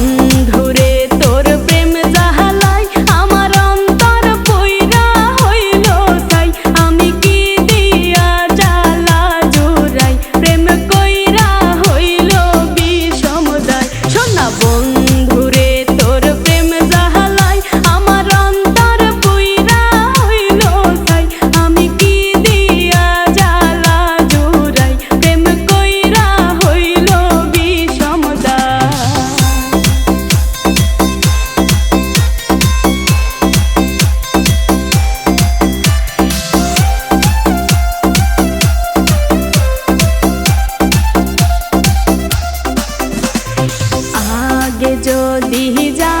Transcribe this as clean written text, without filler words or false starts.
বন্ধুরে তোর প্রেম জাহালাই আমার অন্তর পইরা হইল ছাই। আমি কি দিয়া জ্বালা জুড়াই প্রেম কইরা হইল বিষম দায়। শোনা বন্ধুরে তোর প্রেম জাহালাই আমার অন্তর পইরা হইল ছাই। আমি কি দিয়া জ্বালা জুড়াই প্রেম কইরা হইল বিষম দায়। আগে যদি যা